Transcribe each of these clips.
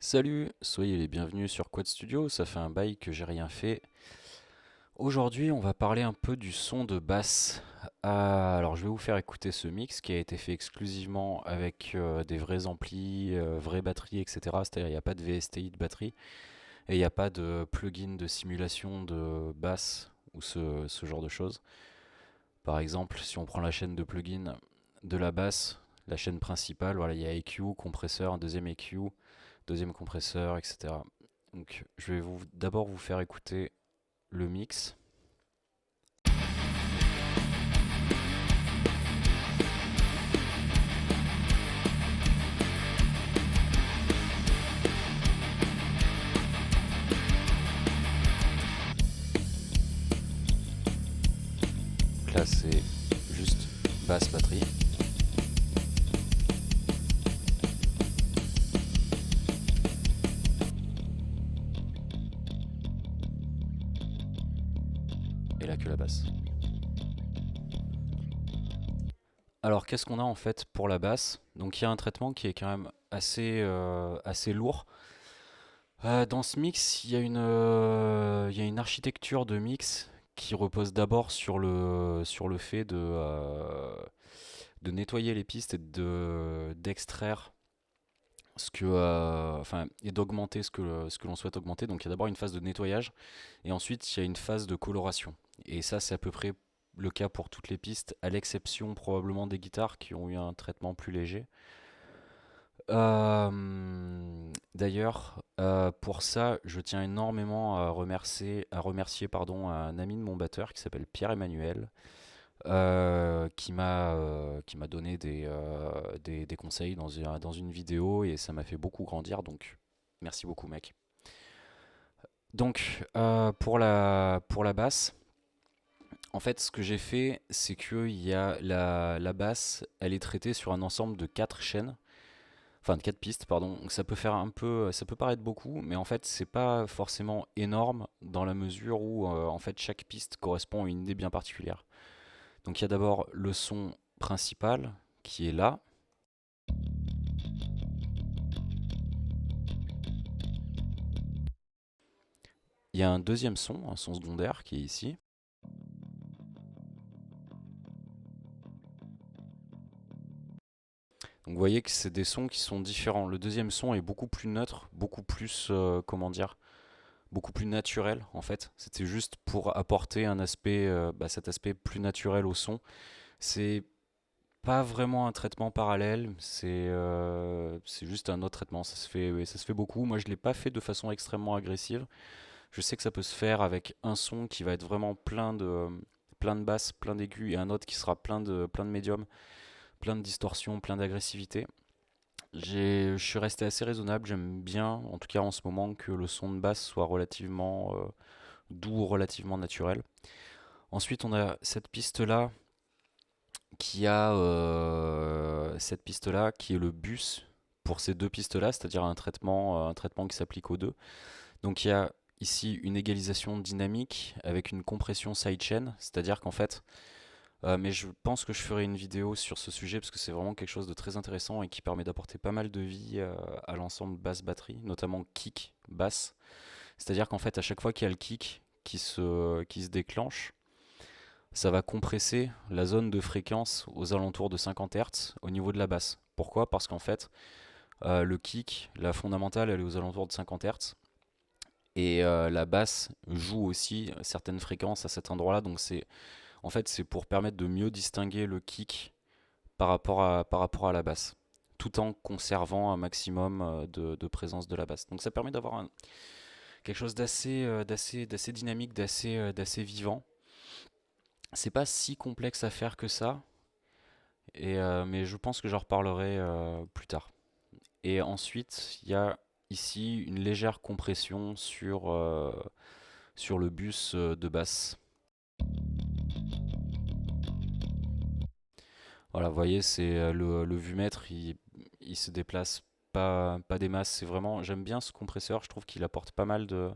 Salut, soyez les bienvenus sur Quad Studio, ça fait un bail que j'ai rien fait. Aujourd'hui, on va parler un peu du son de basse. Alors, je vais vous faire écouter ce mix qui a été fait exclusivement avec des vrais amplis, vraies batteries, etc. C'est-à-dire, il n'y a pas de VSTI de batterie et il n'y a pas de plugin de simulation de basse ou ce genre de choses. Par exemple, si on prend la chaîne de plugins de la basse, la chaîne principale, voilà, il y a EQ, compresseur, un deuxième EQ, deuxième compresseur, etc. Donc je vais d'abord vous faire écouter le mix. Donc là c'est juste basse batterie. Et là que la basse. Alors qu'est-ce qu'on a en fait pour la basse? Donc il y a un traitement qui est quand même assez lourd. Dans ce mix, il y a une architecture de mix qui repose d'abord sur le fait de nettoyer les pistes et d'extraire et d'augmenter ce que l'on souhaite augmenter. Donc il y a d'abord une phase de nettoyage et ensuite il y a une phase de coloration. Et ça, c'est à peu près le cas pour toutes les pistes, à l'exception probablement des guitares qui ont eu un traitement plus léger. D'ailleurs, pour ça, je tiens énormément à remercier un ami de mon batteur qui s'appelle Pierre-Emmanuel, qui m'a donné des conseils dans une vidéo et ça m'a fait beaucoup grandir. Donc, merci beaucoup, mec. Donc, pour la basse, en fait, ce que j'ai fait, c'est que il y a la basse, elle est traitée sur un ensemble de 4 chaînes. Enfin, de 4 pistes, pardon. Donc ça peut faire un peu, ça peut paraître beaucoup, mais en fait, c'est pas forcément énorme dans la mesure où, en fait, chaque piste correspond à une idée bien particulière. Donc il y a d'abord le son principal qui est là. Il y a un deuxième son, un son secondaire qui est ici. Donc vous voyez que c'est des sons qui sont différents. Le deuxième son est beaucoup plus neutre, beaucoup plus, comment dire, beaucoup plus naturel en fait. C'était juste pour apporter un aspect, cet aspect plus naturel au son. C'est pas vraiment un traitement parallèle, c'est juste un autre traitement. Ça se fait beaucoup. Moi, je l'ai pas fait de façon extrêmement agressive. Je sais que ça peut se faire avec un son qui va être vraiment plein de basses, plein d'aigus, et un autre qui sera plein de médiums, plein de distorsions, plein d'agressivité. Je suis resté assez raisonnable. J'aime bien, en tout cas en ce moment, que le son de basse soit relativement doux, relativement naturel. Ensuite, on a cette piste-là qui est le bus pour ces deux pistes-là, c'est-à-dire un traitement qui s'applique aux deux. Donc il y a ici une égalisation dynamique avec une compression sidechain, c'est-à-dire qu'en fait, mais je pense que je ferai une vidéo sur ce sujet parce que c'est vraiment quelque chose de très intéressant et qui permet d'apporter pas mal de vie à l'ensemble basse-batterie, notamment kick-basse. C'est-à-dire qu'en fait, à chaque fois qu'il y a le kick qui se déclenche, ça va compresser la zone de fréquence aux alentours de 50 Hz au niveau de la basse. Pourquoi? Parce qu'en fait, le kick, la fondamentale, elle est aux alentours de 50 Hz. Et la basse joue aussi certaines fréquences à cet endroit-là. Donc en fait, c'est pour permettre de mieux distinguer le kick par rapport à la basse, tout en conservant un maximum de présence de la basse. Donc ça permet d'avoir quelque chose d'assez dynamique, d'assez vivant. C'est pas si complexe à faire que ça, mais je pense que j'en reparlerai plus tard. Et ensuite, il y a ici une légère compression sur le bus de basse. Voilà, vous voyez, c'est le vumètre, il se déplace pas des masses. C'est vraiment, j'aime bien ce compresseur, je trouve qu'il apporte pas mal de.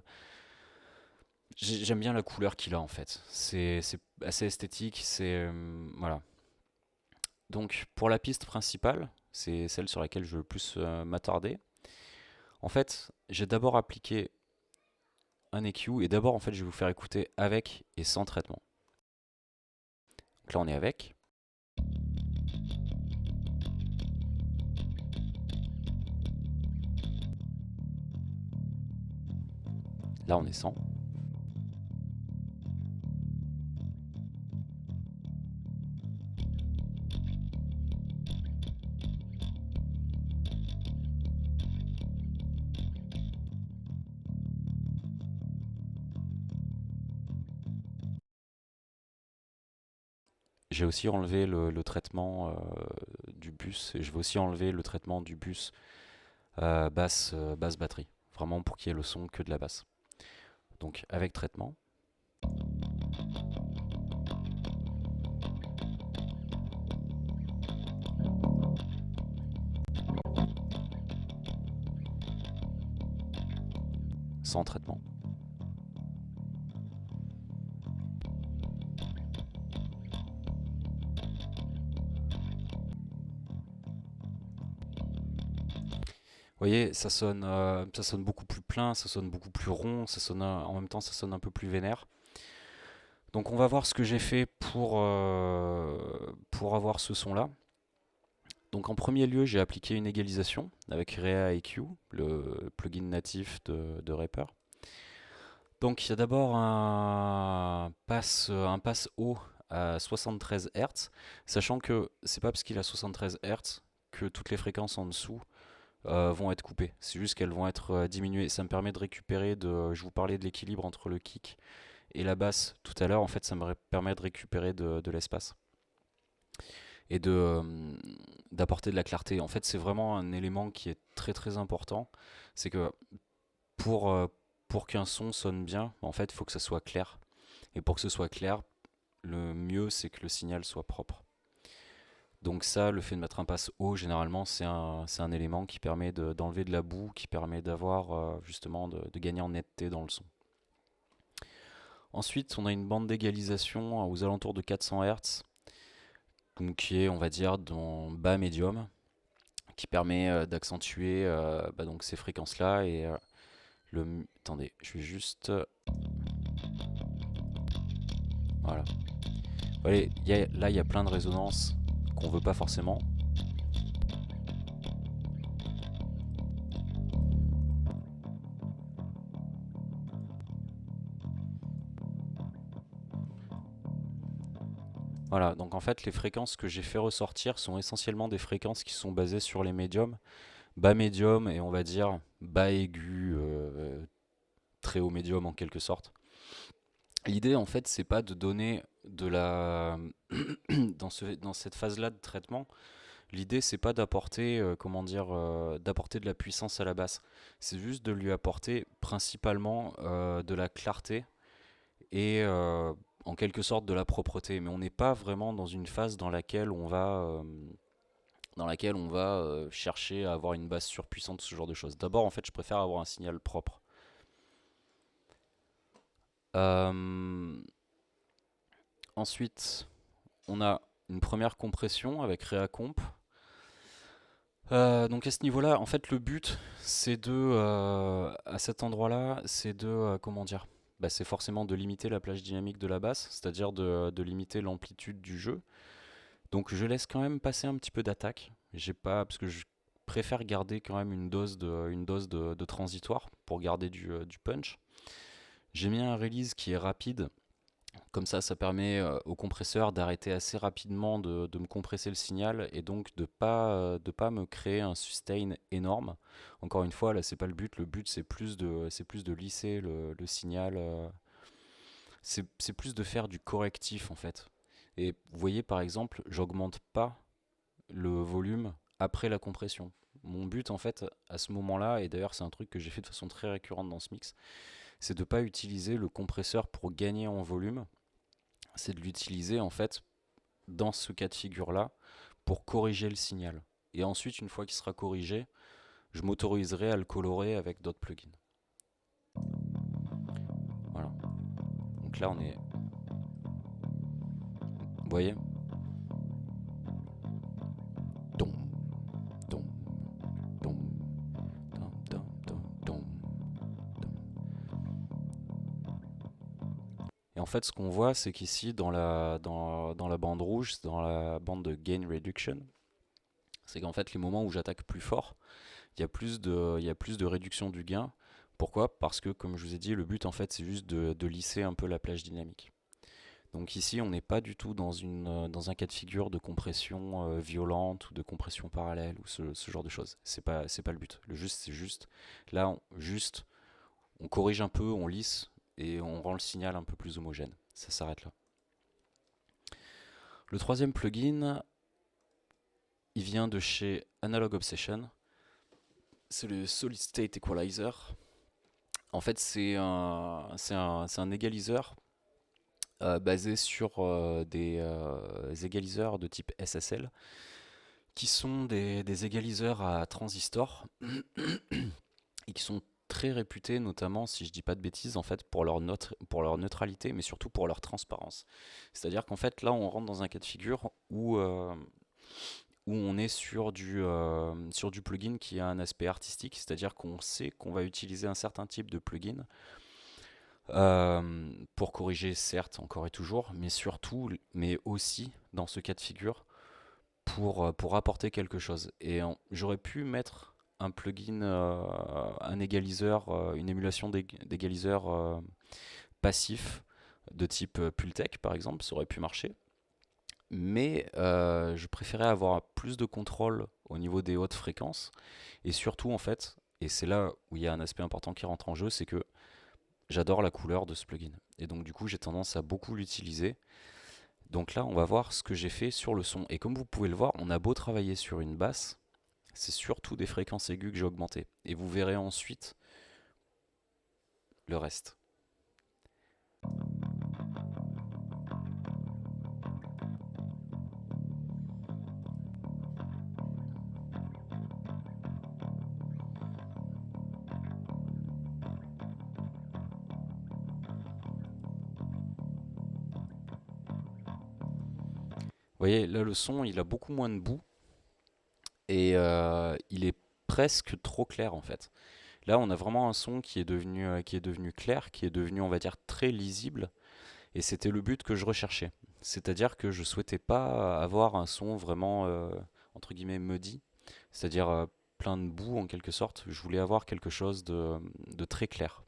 J'aime bien la couleur qu'il a en fait. C'est assez esthétique, voilà. Donc pour la piste principale, c'est celle sur laquelle je veux le plus m'attarder. En fait, j'ai d'abord appliqué un EQ et d'abord en fait je vais vous faire écouter avec et sans traitement. Donc là on est avec. Là on est sans. J'ai aussi enlevé le traitement du bus et je vais aussi enlever le traitement du bus basse batterie. Vraiment pour qu'il y ait le son que de la basse. Donc avec traitement, sans traitement. Vous voyez, ça sonne beaucoup plus plein, ça sonne beaucoup plus rond, ça sonne en même temps ça sonne un peu plus vénère. Donc on va voir ce que j'ai fait pour avoir ce son-là. Donc en premier lieu, j'ai appliqué une égalisation avec Rea EQ, le plugin natif de Reaper. Donc il y a d'abord un passe haut à 73 Hz, sachant que c'est pas parce qu'il a 73 Hz que toutes les fréquences en dessous vont être coupées. C'est juste qu'elles vont être diminuées. Ça me permet de récupérer je vous parlais de l'équilibre entre le kick et la basse tout à l'heure. En fait, ça me permet de récupérer de l'espace et d'apporter de la clarté. En fait, c'est vraiment un élément qui est très très important. C'est que pour, euh, pour qu'un son sonne bien, en fait, il faut que ça soit clair. Et pour que ce soit clair, le mieux, c'est que le signal soit propre. Donc ça, le fait de mettre un passe haut, généralement, c'est un élément qui permet d'enlever de la boue, qui permet d'avoir justement de gagner en netteté dans le son. Ensuite, on a une bande d'égalisation aux alentours de 400 Hz, donc qui est, on va dire, dans bas médium, qui permet d'accentuer donc ces fréquences-là. Et attendez, je vais juste... voilà. Allez, là, il y a plein de résonances qu'on veut pas forcément. Voilà, donc en fait, les fréquences que j'ai fait ressortir sont essentiellement des fréquences qui sont basées sur les médiums, bas médium et on va dire bas aigu, très haut médium en quelque sorte. L'idée en fait, c'est pas de donner de la dans cette phase-là de traitement. L'idée c'est pas d'apporter comment dire d'apporter de la puissance à la basse. C'est juste de lui apporter principalement de la clarté et en quelque sorte de la propreté. Mais on n'est pas vraiment dans une phase dans laquelle on va chercher à avoir une basse surpuissante, ce genre de choses. D'abord, en fait, je préfère avoir un signal propre. Euh, Ensuite, on a une première compression avec ReaComp. Donc à ce niveau-là, en fait, le but, c'est à cet endroit-là, c'est comment dire, c'est forcément de limiter la plage dynamique de la basse, c'est-à-dire de limiter l'amplitude du jeu. Donc je laisse quand même passer un petit peu d'attaque. J'ai pas, parce que je préfère garder quand même une dose de transitoire pour garder du punch. J'ai mis un release qui est rapide. Comme ça permet au compresseur d'arrêter assez rapidement de me compresser le signal et donc de pas me créer un sustain énorme. Encore une fois, là, c'est pas le but. Le but, c'est plus de lisser le signal. C'est plus de faire du correctif en fait. Et vous voyez, par exemple, j'augmente pas le volume après la compression. Mon but en fait à ce moment-là, et d'ailleurs c'est un truc que j'ai fait de façon très récurrente dans ce mix, c'est de ne pas utiliser le compresseur pour gagner en volume, c'est de l'utiliser en fait dans ce cas de figure-là pour corriger le signal. Et ensuite, une fois qu'il sera corrigé, je m'autoriserai à le colorer avec d'autres plugins. Voilà. Donc là on est... Vous voyez, Dom, dom, dom, dom, dom. en fait, ce qu'on voit, c'est qu'ici, dans la bande rouge, dans la bande de gain reduction, c'est qu'en fait, les moments où j'attaque plus fort, il y a plus de réduction du gain. Pourquoi? Parce que, comme je vous ai dit, le but, en fait, c'est juste de lisser un peu la plage dynamique. Donc ici, on n'est pas du tout dans un cas de figure de compression violente ou de compression parallèle ou ce genre de choses. C'est pas le but. Le juste, c'est juste, là, on corrige un peu, on lisse et on rend le signal un peu plus homogène. Ça s'arrête là. Le troisième plugin, il vient de chez Analog Obsession. C'est le Solid State Equalizer. En fait, c'est un égaliseur basé sur des égaliseurs de type SSL, qui sont des égaliseurs à transistors et qui sont très réputés, notamment, si je dis pas de bêtises, en fait, pour leur neutralité, mais surtout pour leur transparence. C'est-à-dire qu'en fait, là, on rentre dans un cas de figure où on est sur du plugin qui a un aspect artistique, c'est-à-dire qu'on sait qu'on va utiliser un certain type de plugin pour corriger, certes, encore et toujours, mais surtout, mais aussi, dans ce cas de figure, pour apporter quelque chose. Et j'aurais pu mettre un plugin, un égaliseur, une émulation d'égaliseur passif de type Pultec, par exemple, ça aurait pu marcher. Mais je préférais avoir plus de contrôle au niveau des hautes fréquences. Et surtout, en fait, et c'est là où il y a un aspect important qui rentre en jeu, c'est que j'adore la couleur de ce plugin. Et donc, du coup, j'ai tendance à beaucoup l'utiliser. Donc là, on va voir ce que j'ai fait sur le son. Et comme vous pouvez le voir, on a beau travailler sur une basse, c'est surtout des fréquences aiguës que j'ai augmentées. Et vous verrez ensuite le reste. Vous voyez, là, le son, il a beaucoup moins de bout. Et il est presque trop clair, en fait. Là, on a vraiment un son qui est devenu clair, qui est devenu, on va dire, très lisible. Et c'était le but que je recherchais. C'est-à-dire que je souhaitais pas avoir un son vraiment, entre guillemets, muddy, c'est-à-dire plein de boue en quelque sorte. Je voulais avoir quelque chose de très clair.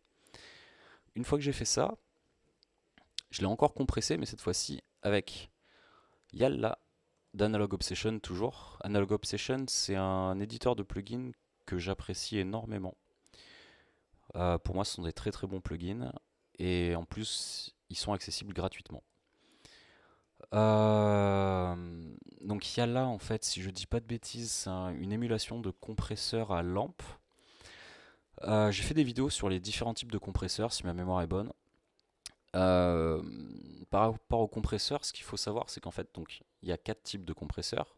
Une fois que j'ai fait ça, je l'ai encore compressé, mais cette fois-ci avec Yalla d'Analog Obsession toujours. Analog Obsession, c'est un éditeur de plugins que j'apprécie énormément. Pour moi, ce sont des très très bons plugins. Et en plus, ils sont accessibles gratuitement. Euh, donc il y a là, en fait, si je dis pas de bêtises, c'est une émulation de compresseur à lampe. J'ai fait des vidéos sur les différents types de compresseurs, si ma mémoire est bonne. Euh, Par rapport aux compresseurs, ce qu'il faut savoir, c'est qu'en fait, donc, il y a quatre types de compresseurs.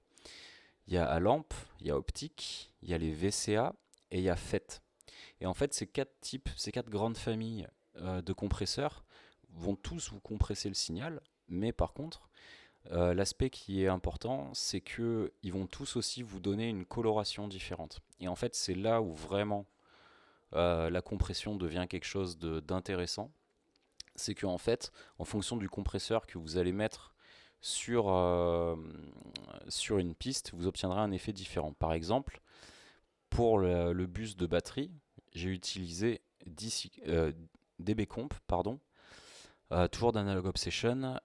Il y a à lampe, il y a optique, il y a les VCA et il y a FET. Et en fait, ces quatre grandes familles de compresseurs vont tous vous compresser le signal, mais par contre, l'aspect qui est important, c'est qu'ils vont tous aussi vous donner une coloration différente. Et en fait, c'est là où vraiment la compression devient quelque chose d'intéressant. C'est qu'en fait, en fonction du compresseur que vous allez mettre sur, sur une piste, vous obtiendrez un effet différent. Par exemple, pour le bus de batterie, j'ai utilisé dBcomp, pardon, toujours d'Analog Obsession,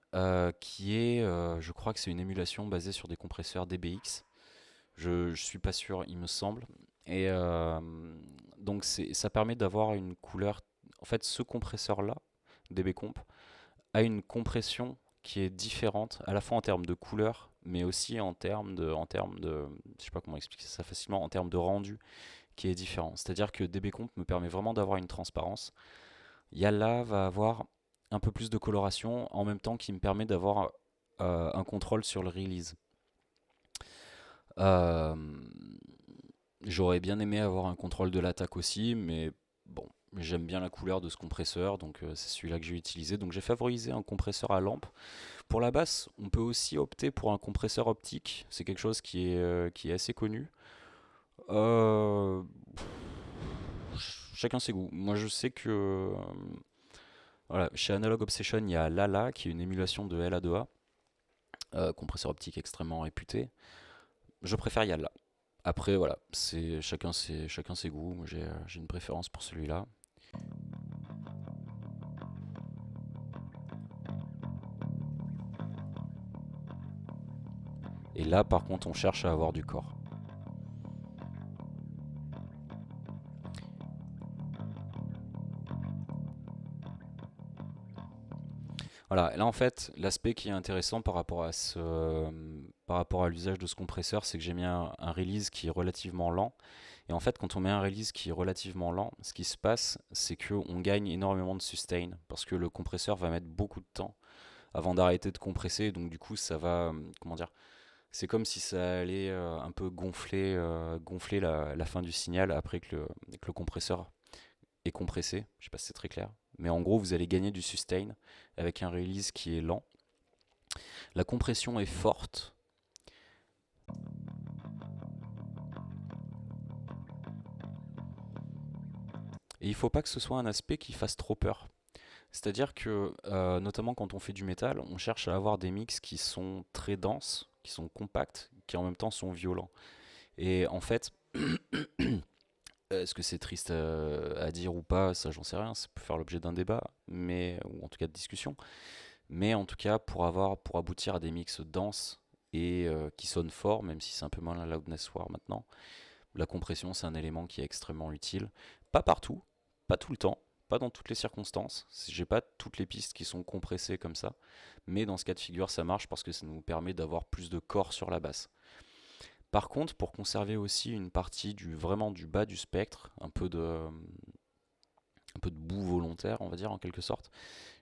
qui est, je crois que c'est une émulation basée sur des compresseurs DBX. Je suis pas sûr, il me semble. Et donc ça permet d'avoir une couleur. En fait, ce compresseur-là, dBcomp, a une compression qui est différente, à la fois en termes de couleur, mais aussi je sais pas comment expliquer ça facilement, en termes de rendu, qui est différent. C'est-à-dire que dBcomp me permet vraiment d'avoir une transparence. Yalla va avoir un peu plus de coloration en même temps qui me permet d'avoir un contrôle sur le release. Euh, J'aurais bien aimé avoir un contrôle de l'attaque aussi, mais bon, j'aime bien la couleur de ce compresseur, donc c'est celui-là que j'ai utilisé. Donc j'ai favorisé un compresseur à lampe. Pour la basse, on peut aussi opter pour un compresseur optique. C'est quelque chose qui est assez connu. Euh, Chacun ses goûts. Moi, je sais que Voilà, chez Analog Obsession, il y a Lala qui est une émulation de LA2A, compresseur optique extrêmement réputé. Je préfère Yalla. Après, voilà, c'est chacun ses goûts. Moi, j'ai une préférence pour celui-là. Et là, par contre, on cherche à avoir du corps. Voilà, là en fait, l'aspect qui est intéressant par rapport à l'usage de ce compresseur, c'est que j'ai mis un release qui est relativement lent. Et en fait, quand on met un release qui est relativement lent, ce qui se passe, c'est qu'on gagne énormément de sustain, parce que le compresseur va mettre beaucoup de temps avant d'arrêter de compresser. Donc du coup, ça va, comment dire, c'est comme si ça allait un peu gonfler la fin du signal après que le compresseur est compressé. Je sais pas si c'est très clair. Mais en gros, vous allez gagner du sustain avec un release qui est lent. La compression est forte. Et il ne faut pas que ce soit un aspect qui fasse trop peur. C'est-à-dire que, notamment quand on fait du métal, on cherche à avoir des mix qui sont très denses, qui sont compacts, qui en même temps sont violents. Et en fait, est-ce que c'est triste à dire ou pas, ça j'en sais rien, ça peut faire l'objet d'un débat, mais, ou en tout cas de discussion. Mais en tout cas, pour aboutir à des mix denses et qui sonnent fort, même si c'est un peu moins la loudness war maintenant, la compression c'est un élément qui est extrêmement utile. Pas partout, pas tout le temps, pas dans toutes les circonstances. J'ai pas toutes les pistes qui sont compressées comme ça, mais dans ce cas de figure ça marche parce que ça nous permet d'avoir plus de corps sur la basse. Par contre, pour conserver aussi une partie vraiment du bas du spectre, un peu de bout volontaire, on va dire en quelque sorte,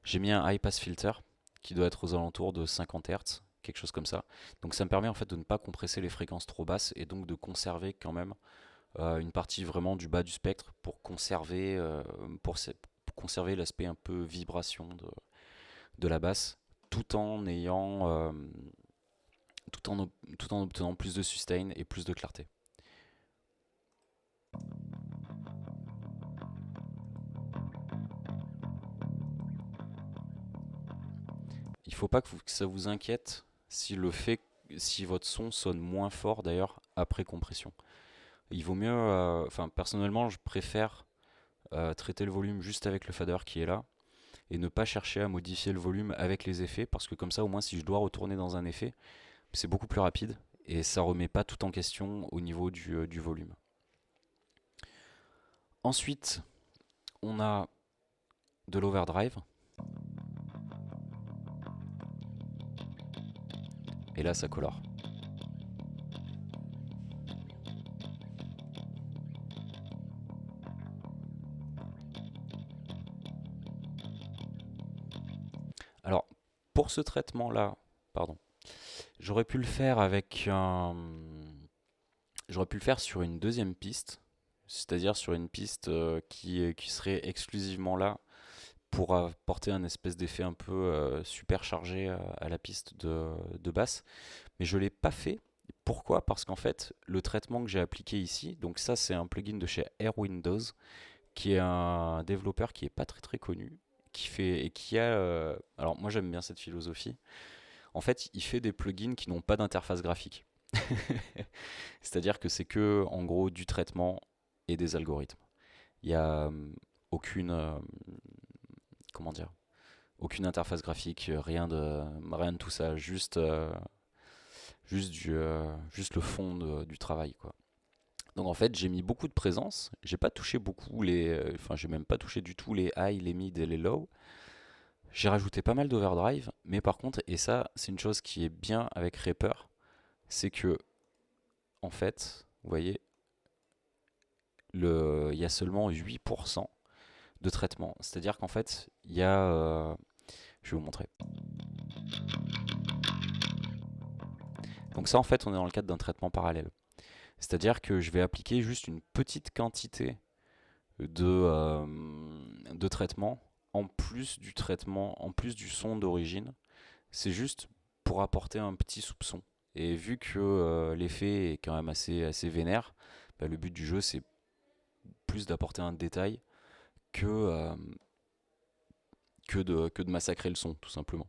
j'ai mis un high pass filter qui doit être aux alentours de 50 Hz, quelque chose comme ça. Donc ça me permet en fait de ne pas compresser les fréquences trop basses et donc de conserver quand même une partie vraiment du bas du spectre pour conserver l'aspect un peu vibration de la basse, tout en ayant, tout en obtenant plus de sustain et plus de clarté. Il ne faut pas que ça vous inquiète si votre son sonne moins fort d'ailleurs après compression. Il vaut mieux, enfin personnellement, je préfère traiter le volume juste avec le fader qui est là et ne pas chercher à modifier le volume avec les effets parce que comme ça, au moins, si je dois retourner dans un effet, c'est beaucoup plus rapide et ça remet pas tout en question au niveau du volume. Ensuite, on a de l'overdrive et là, ça colore. Alors, pour ce traitement-là, pardon, j'aurais pu le faire avec un... J'aurais pu le faire sur une deuxième piste, c'est-à-dire sur une piste qui serait exclusivement là pour apporter un espèce d'effet un peu super chargé à la piste de basse. Mais je ne l'ai pas fait. Pourquoi? Parce qu'en fait, le traitement que j'ai appliqué ici, donc ça c'est un plugin de chez Air Windows, qui est un développeur qui est pas très très connu, qui fait et qui a... alors moi j'aime bien cette philosophie. En fait, il fait des plugins qui n'ont pas d'interface graphique. C'est-à-dire que c'est que en gros du traitement et des algorithmes. Il n'y a aucune... comment dire? Aucune interface graphique, rien de tout ça, juste le fond du travail, quoi. Donc en fait, j'ai mis beaucoup de présence. J'ai pas touché beaucoup enfin, j'ai même pas touché du tout les high, les mid et les low. J'ai rajouté pas mal d'overdrive, mais par contre, et ça, c'est une chose qui est bien avec Reaper, c'est que en fait, vous voyez, il y a seulement 8% de traitement. C'est-à-dire qu'en fait, il y a, je vais vous montrer. Donc ça, en fait, on est dans le cadre d'un traitement parallèle. C'est-à-dire que je vais appliquer juste une petite quantité de, de traitement en plus du son d'origine. C'est juste pour apporter un petit soupçon. Et vu que l'effet est quand même assez vénère, bah, le but du jeu c'est plus d'apporter un détail que, que de massacrer le son, tout simplement.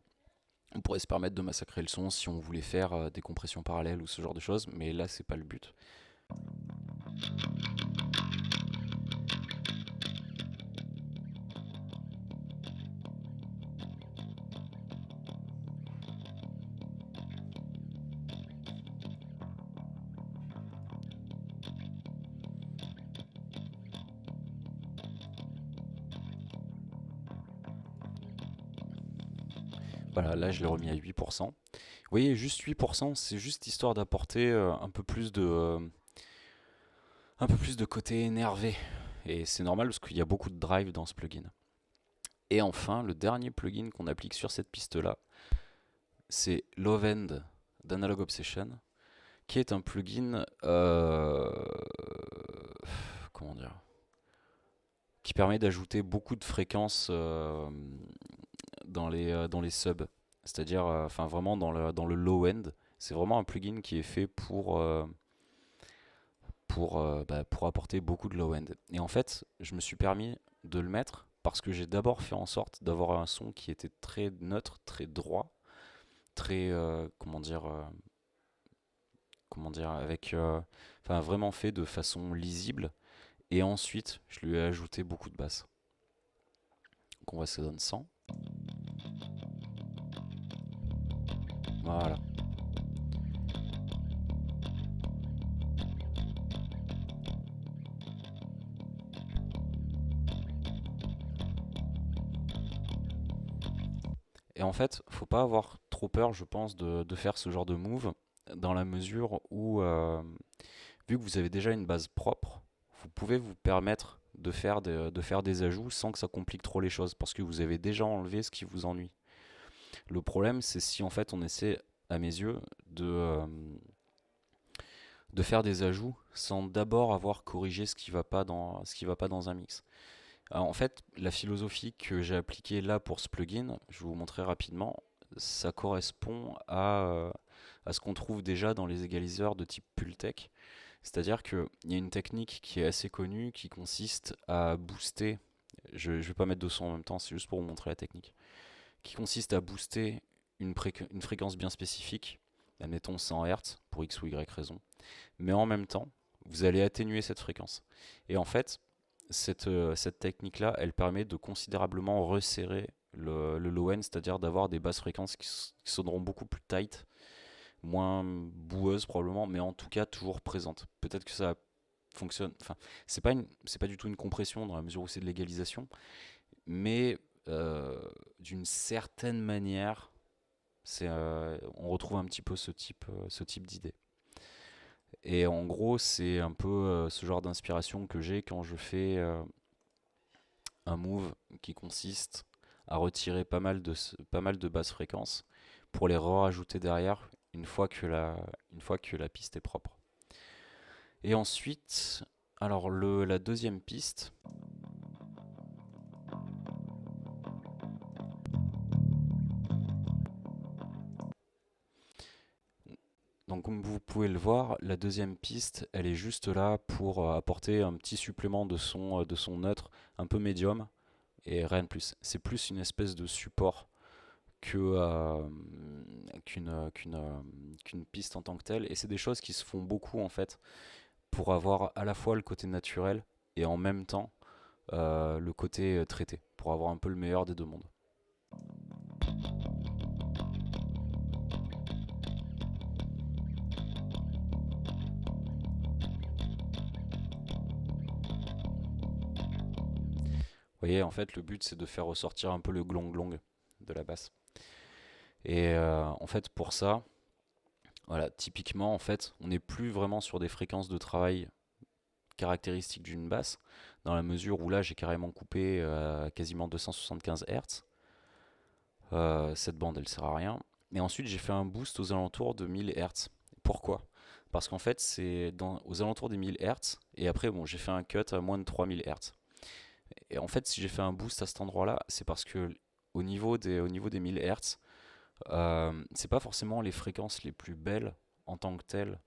On pourrait se permettre de massacrer le son si on voulait faire des compressions parallèles ou ce genre de choses, mais là c'est pas le but. Voilà, là je l'ai remis à 8%. Vous voyez, juste 8%, c'est juste histoire d'apporter un peu plus de côté énervé. Et c'est normal parce qu'il y a beaucoup de drive dans ce plugin. Et enfin, le dernier plugin qu'on applique sur cette piste-là, c'est Love End d'Analog Obsession, qui est un plugin, comment dire, qui permet d'ajouter beaucoup de fréquences dans les subs. C'est-à-dire, enfin vraiment dans le low end. C'est vraiment un plugin qui est fait pour apporter beaucoup de low end. Et en fait, je me suis permis de le mettre parce que j'ai d'abord fait en sorte d'avoir un son qui était très neutre, très droit, très, comment dire, enfin vraiment fait de façon lisible. Et ensuite, je lui ai ajouté beaucoup de basses. Donc on va se donner 100. Voilà. Et en fait, faut pas avoir trop peur, je pense, de faire ce genre de move, dans la mesure où, vu que vous avez déjà une base propre, vous pouvez vous permettre de faire des ajouts sans que ça complique trop les choses, parce que vous avez déjà enlevé ce qui vous ennuie. Le problème, c'est si en fait on essaie, à mes yeux, de faire des ajouts sans d'abord avoir corrigé ce qui va pas dans un mix. Alors, en fait, la philosophie que j'ai appliquée là pour ce plugin, je vais vous montrer rapidement, ça correspond à ce qu'on trouve déjà dans les égaliseurs de type Pultec. C'est-à-dire qu'il y a une technique qui est assez connue qui consiste à booster, je ne vais pas mettre de son en même temps, c'est juste pour vous montrer la technique, qui consiste à booster une fréquence bien spécifique, admettons 100 Hz pour X ou Y raison, mais en même temps, vous allez atténuer cette fréquence. Et en fait, cette technique-là, elle permet de considérablement resserrer le low end, c'est-à-dire d'avoir des basses fréquences qui sonneront beaucoup plus tight, moins boueuses probablement, mais en tout cas toujours présentes. Peut-être que ça fonctionne. Enfin, c'est pas du tout une compression dans la mesure où c'est de l'égalisation, mais d'une certaine manière, on retrouve un petit peu ce type d'idée. Et en gros, c'est un peu ce genre d'inspiration que j'ai quand je fais un move qui consiste à retirer pas mal de basses fréquences pour les rajouter derrière une fois que la piste est propre. Et ensuite, alors la deuxième piste, donc comme vous pouvez le voir, la deuxième piste, elle est juste là pour apporter un petit supplément de son neutre un peu médium et rien de plus. C'est plus une espèce de support que, qu'une piste en tant que telle. Et c'est des choses qui se font beaucoup en fait pour avoir à la fois le côté naturel et en même temps le côté traité, pour avoir un peu le meilleur des deux mondes. Vous voyez, en fait, le but c'est de faire ressortir un peu le glong-glong de la basse. Et en fait, pour ça, voilà, typiquement, en fait, on n'est plus vraiment sur des fréquences de travail caractéristiques d'une basse, dans la mesure où là, j'ai carrément coupé à quasiment 275 Hz. Cette bande, elle sert à rien. Et ensuite, j'ai fait un boost aux alentours de 1000 Hz. Pourquoi? Parce qu'en fait, aux alentours des 1000 Hz, et après, bon, j'ai fait un cut à moins de 3000 Hz. Et en fait, si j'ai fait un boost à cet endroit-là, c'est parce que au niveau des 1000 Hz, c'est pas forcément les fréquences les plus belles en tant que telles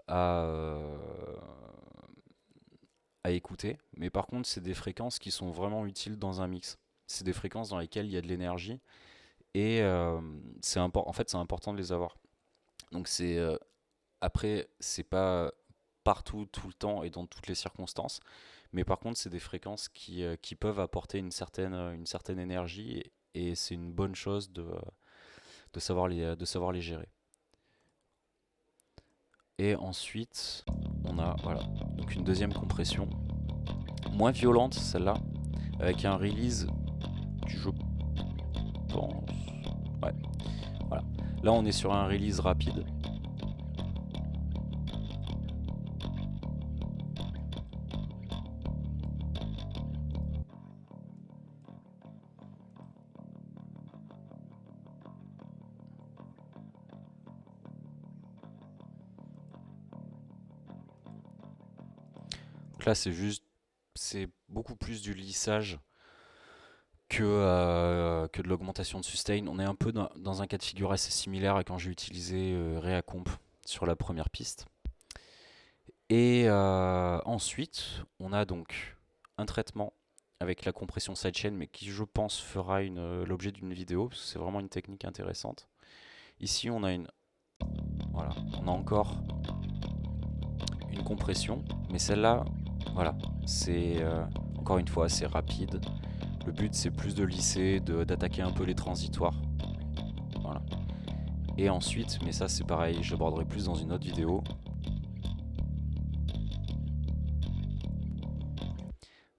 à, euh, à écouter, mais par contre, c'est des fréquences qui sont vraiment utiles dans un mix. c'est des fréquences dans lesquelles il y a de l'énergie et en fait, c'est important de les avoir. Donc après, c'est pas partout, tout le temps et dans toutes les circonstances, mais par contre, c'est des fréquences qui peuvent apporter une certaine énergie et c'est une bonne chose de savoir les gérer. Et ensuite, on a voilà, donc une deuxième compression, moins violente celle-là, avec un release, je pense. Ouais, voilà. Là, on est sur un release rapide. Donc là, c'est beaucoup plus du lissage que de l'augmentation de sustain. On est un peu dans un cas de figure assez similaire à quand j'ai utilisé Reacomp sur la première piste. Et ensuite, on a donc un traitement avec la compression sidechain, mais qui je pense fera l'objet d'une vidéo, parce que c'est vraiment une technique intéressante. Ici, voilà, on a encore une compression, mais celle-là, voilà, c'est encore une fois assez rapide. Le but, c'est plus de lisser, d'attaquer un peu les transitoires. Voilà. Et ensuite, mais ça c'est pareil, j'aborderai plus dans une autre vidéo.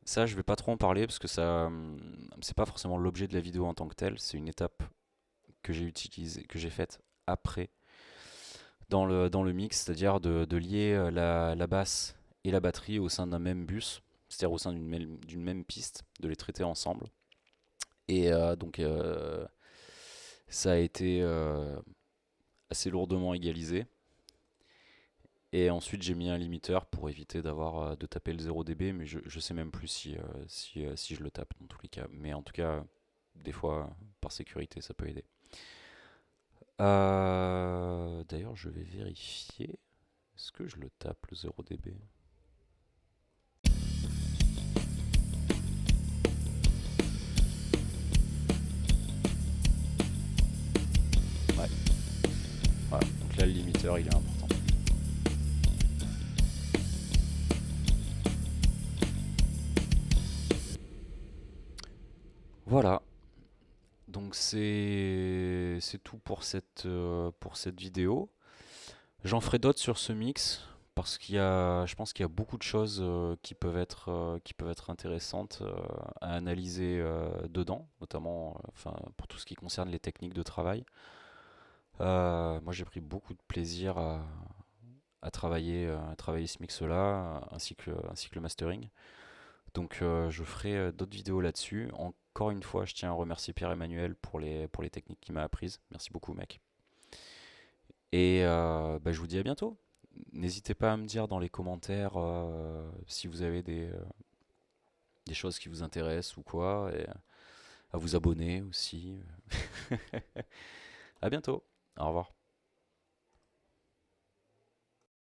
Ça, je vais pas trop en parler parce que c'est pas forcément l'objet de la vidéo en tant que telle. C'est une étape que j'ai utilisée, que j'ai faite après dans le mix, c'est-à-dire de lier la basse et la batterie au sein d'un même bus, c'est-à-dire au sein d'une même piste, de les traiter ensemble. Et donc ça a été assez lourdement égalisé. Et ensuite j'ai mis un limiteur pour éviter de taper le 0 dB, mais je sais même plus si je le tape dans tous les cas. Mais en tout cas, des fois, par sécurité, ça peut aider. D'ailleurs, je vais vérifier. Est-ce que je le tape le 0 dB? Ouais, voilà. Donc là, le limiteur, il est important. Voilà. Donc c'est tout pour cette vidéo. J'en ferai d'autres sur ce mix parce je pense qu'il y a beaucoup de choses qui peuvent être intéressantes à analyser dedans, notamment enfin, pour tout ce qui concerne les techniques de travail. Moi, j'ai pris beaucoup de plaisir à travailler ce mix-là, ainsi que le mastering. Donc, je ferai d'autres vidéos là-dessus. Encore une fois, je tiens à remercier Pierre-Emmanuel pour les techniques qu'il m'a apprises. Merci beaucoup, mec. Et bah, je vous dis à bientôt. N'hésitez pas à me dire dans les commentaires si vous avez des choses qui vous intéressent ou quoi, et à vous abonner aussi. À bientôt. Au revoir.